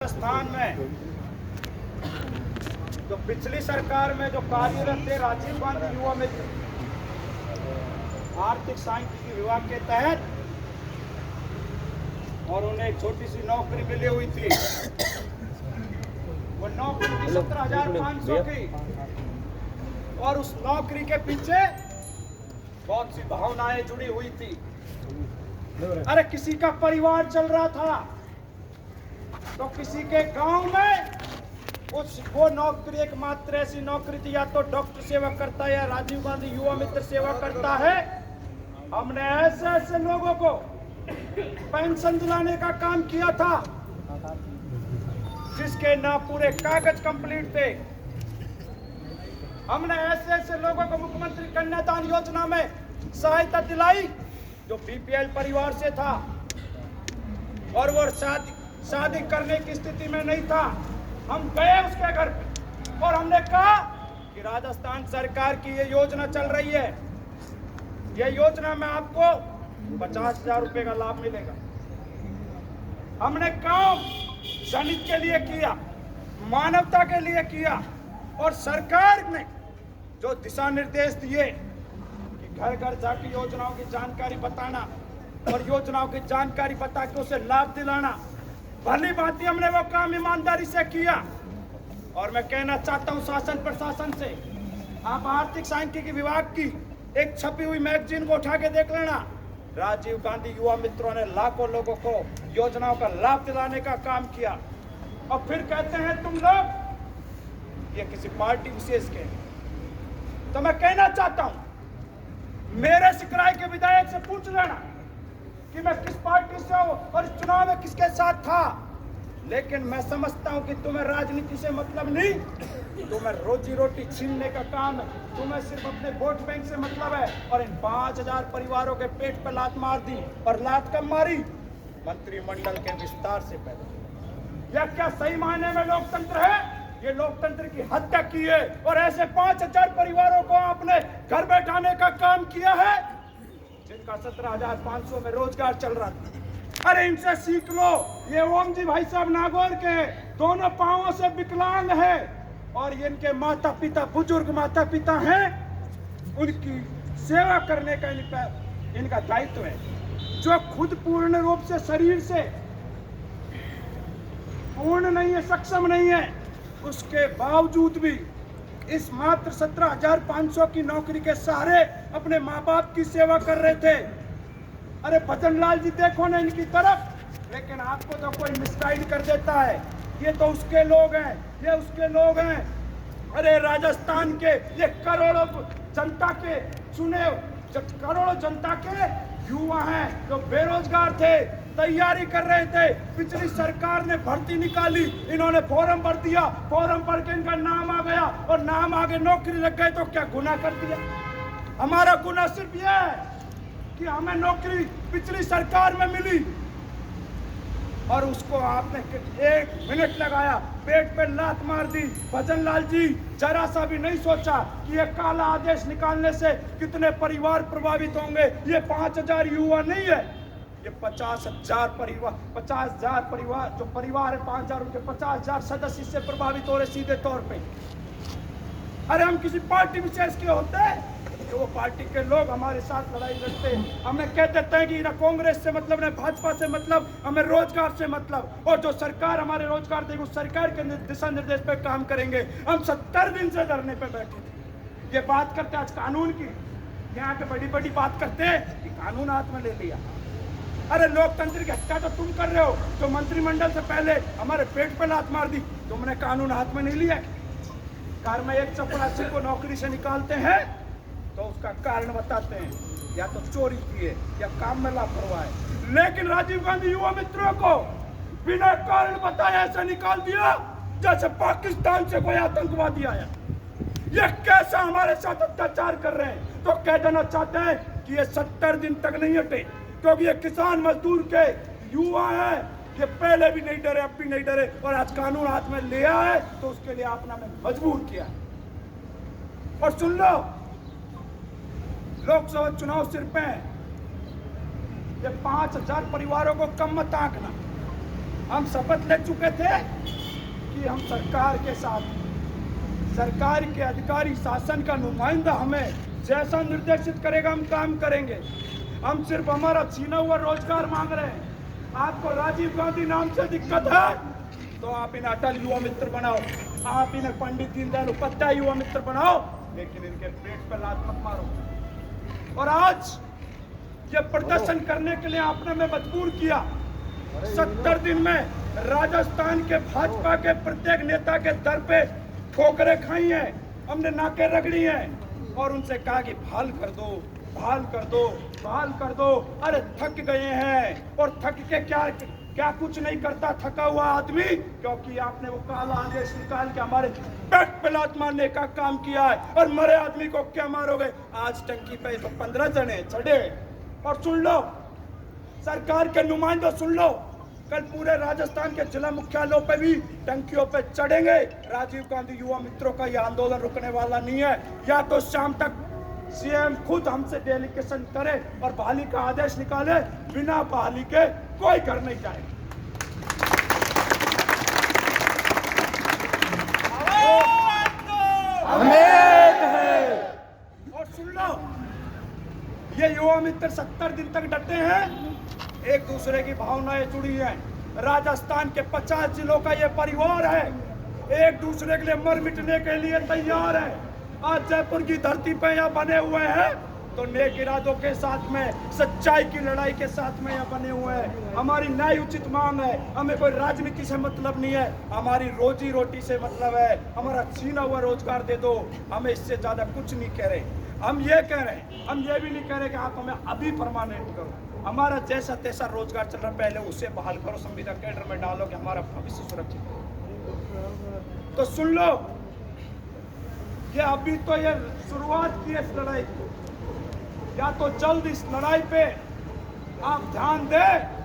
राजस्थान में जो पिछली सरकार में जो कार्यरत थे राजीव गांधी युवा मित्र आर्थिक सांख्यिकी विभाग के तहत, और उन्हें एक छोटी सी नौकरी मिली हुई थी। वो नौकरी थी 17,500 की, और उस नौकरी के पीछे बहुत सी भावनाएं जुड़ी हुई थी। अरे किसी का परिवार चल रहा था, तो किसी के गांव में वो नौकरी एकमात्र ऐसी नौकरी थी, या तो डॉक्टर सेवा करता है या राजीव गांधी युवा मित्र सेवा करता है। हमने ऐसे ऐसे लोगों को पेंशन दिलाने का काम किया था जिसके ना पूरे कागज कंप्लीट थे। हमने ऐसे ऐसे लोगों को मुख्यमंत्री कन्यादान योजना में सहायता दिलाई जो बीपीएल परिवार से था और वो शादी करने की स्थिति में नहीं था। हम गए उसके घर पे और हमने कहा कि राजस्थान सरकार की ये योजना चल रही है, ये योजना में आपको 50,000 रुपए का लाभ मिलेगा। हमने काम जनहित के लिए किया, मानवता के लिए किया, और सरकार ने जो दिशा निर्देश दिए कि घर घर जाकर योजनाओं की जानकारी बताना और योजनाओं की जानकारी बता के उसे लाभ दिलाना, भली भांति हमने वो काम ईमानदारी से किया। और मैं कहना चाहता हूं शासन प्रशासन से, आप आर्थिक सांख्यिकी विभाग की एक छपी हुई मैगजीन को उठा के देख लेना। राजीव गांधी युवा मित्रों ने लाखों लोगों को योजनाओं का लाभ दिलाने का काम किया, और फिर कहते हैं तुम लोग ये किसी पार्टी विशेष के। तो मैं कहना चाहता हूं, मेरे सिकराई के विधायक से पूछ लेना कि मैं किस पार्टी से हूं और इस चुनाव में किसके साथ था। लेकिन मैं समझता हूं कि तुम्हें राजनीति से मतलब नहीं, तुम्हें रोजी रोटी छीनने का काम है, तुम्हें सिर्फ अपने वोट बैंक से मतलब है। और इन 5,000 परिवारों के पेट पर लात मार दी, और लात कब मारी? मंत्रिमंडल के विस्तार से पहले। यह क्या सही मायने में लोकतंत्र है? ये लोकतंत्र की हत्या की है, और ऐसे 5,000 परिवारों को आपने घर बैठाने का काम किया है जिनका 17,500 में रोजगार चल रहा था। अरे इनसे सीख लो। ये ओम जी भाई साहब नागौर के दोनों पांवों से विकलांग है, और इनके माता पिता बुजुर्ग माता पिता हैं, उनकी सेवा करने का इनका दायित्व है। जो खुद पूर्ण रूप से शरीर से पूर्ण नहीं है, सक्षम नहीं है, उसके बावजूद भी इस मात्र 17,500 की नौकरी के सहारे अपने माँ बाप की सेवा कर रहे थे। अरे भजन लाल जी देखो ना इनकी तरफ, लेकिन आपको तो कोई मिसगाइड कर देता है, ये तो उसके लोग हैं, ये उसके लोग हैं। अरे राजस्थान के ये करोड़ों जनता के चुने, करोड़ों जनता के युवा हैं जो बेरोजगार थे, तैयारी कर रहे थे। पिछली सरकार ने भर्ती निकाली, इन्होंने फॉर्म भर दिया, फॉर्म भर के इनका नाम आ गया, और नाम आगे नौकरी लग गए, तो क्या गुनाह कर दिया? हमारा गुनाह सिर्फ यह है कि हमें नौकरी पिछली सरकार में मिली, और उसको आपने 1 मिनट लगाया, पेट पे लात मार दी। भजन लाल जी जरा सा भी नहीं सोचा कि ये काला आदेश निकालने से कितने परिवार प्रभावित होंगे। ये 5,000 युवा नहीं है, ये 50,000 परिवार, 50,000 परिवार जो परिवार है 5,000, उनके 50,000 सदस्य इससे प्रभावित हो रहे सीधे तौर पे। अरे हम किसी पार्टी विशेष के होते हैं तो वो पार्टी के लोग हमारे साथ लड़ाई लड़ते हैं। हमें कह देते हैं कि ना कांग्रेस से मतलब, ना भाजपा से मतलब, हमें रोजगार से मतलब, और जो सरकार हमारे रोजगार देगी उस सरकार के दिशा निर्देश पे काम करेंगे। हम 70 दिन से धरने पे बैठे थे। ये बात करते आज कानून की, यहाँ के बड़ी बड़ी बात करते हैं कि कानून हाथ में ले लिया। अरे लोकतंत्र की हत्या तो तुम कर रहे हो, जो मंत्रिमंडल से पहले हमारे पेट पे लात मार दी, तुमने कानून हाथ में नहीं लिया। कार में एक चपरासी को नौकरी से निकालते हैं तो उसका कारण बताते हैं, या तो चोरी की है या काम में लापरवाह है। लेकिन राजीव गांधी युवा मित्रों को बिना कारण बताए ऐसा निकाल दिया जैसे पाकिस्तान से कोई आतंकवादी आया। ये कैसा हमारे साथ अत्याचार कर रहे हैं? तो कह देना चाहते हैं कि ये 70 दिन तक नहीं हटे, क्योंकि ये किसान मजदूर के युवा हैं, ये पहले भी नहीं डरे, अब भी नहीं डरे, और आज कानून हाथ में लिया है तो उसके लिए आपने हमें मजबूर किया। और सुन लो, लोकसभा चुनाव सिर पे है, ये 5,000 परिवारों को कम मत आंकना। हम शपथ ले चुके थे कि हम सरकार के साथ, सरकार के अधिकारी, शासन का नुमाइंदा हमें जैसा निर्देशित करेगा हम काम करेंगे। हम सिर्फ हमारा छीना हुआ रोजगार मांग रहे हैं। आपको राजीव गांधी नाम से दिक्कत है तो आप इन्हें अटल युवा मित्र बनाओ, आप इन्हें पंडित दीनदयाल उपाध्याय युवा मित्र बनाओ, लेकिन इनके पेट पर लात मत मारो। और आज ये प्रदर्शन करने के लिए आपने हमें मजबूर किया। 70 दिन में राजस्थान के भाजपा के प्रत्येक नेता के दर पे ठोकरें खाई हैं, हमने नाके रगड़ी हैं और उनसे कहा कि बहाल कर दो, बहाल कर दो, बहाल कर दो। अरे थक गए हैं। और थक के क्या कुछ नहीं करता थका हुआ आदमी, क्योंकि आपने वो काला आदेश निकाल के हमारे पेट पे लात मारने का काम किया है। और मरे आदमी को क्या मारोगे? आज टंकी पे तो 15 जने चढ़े। और सुन लो, सरकार के नुमाइंदों सुन लो, कल पूरे राजस्थान के जिला मुख्यालयों पे भी टंकियों पे चढ़ेंगे। राजीव गांधी युवा मित्रों का यह आंदोलन रुकने वाला नहीं है। या तो शाम तक सीएम खुद हमसे डेलीगेशन करे और बहाली का आदेश निकाले, बिना बहाली के कोई घर नहीं जाए। और सुन लो, ये युवा मित्र 70 दिन तक डटे हैं, एक दूसरे की भावनाएं जुड़ी हैं। राजस्थान के 50 जिलों का ये परिवार है, एक दूसरे के लिए मर मिटने के लिए तैयार है। आज जयपुर की धरती पे यहाँ बने हुए हैं तो नेक इरादों के साथ में, सच्चाई की लड़ाई के साथ में यहाँ बने हुए हैं। हमारी न्याय उचित मांग है, हमें कोई राजनीति से मतलब नहीं है, हमारी रोजी रोटी से मतलब है। हमारा छीना हुआ रोजगार दे दो, हमें इससे ज्यादा कुछ नहीं कह रहे। हम ये कह रहे हैं, हम ये भी नहीं कह रहे कि आप हमें अभी परमानेंट करो। हमारा जैसा तैसा रोजगार चल रहा, पहले उसे बहाल करो, संविदा कैडर में डालो कि हमारा भविष्य सुरक्षित हो। तो सुन लो, ये अभी तो ये शुरुआत की है इस लड़ाई की। या तो जल्द इस लड़ाई पे आप ध्यान दें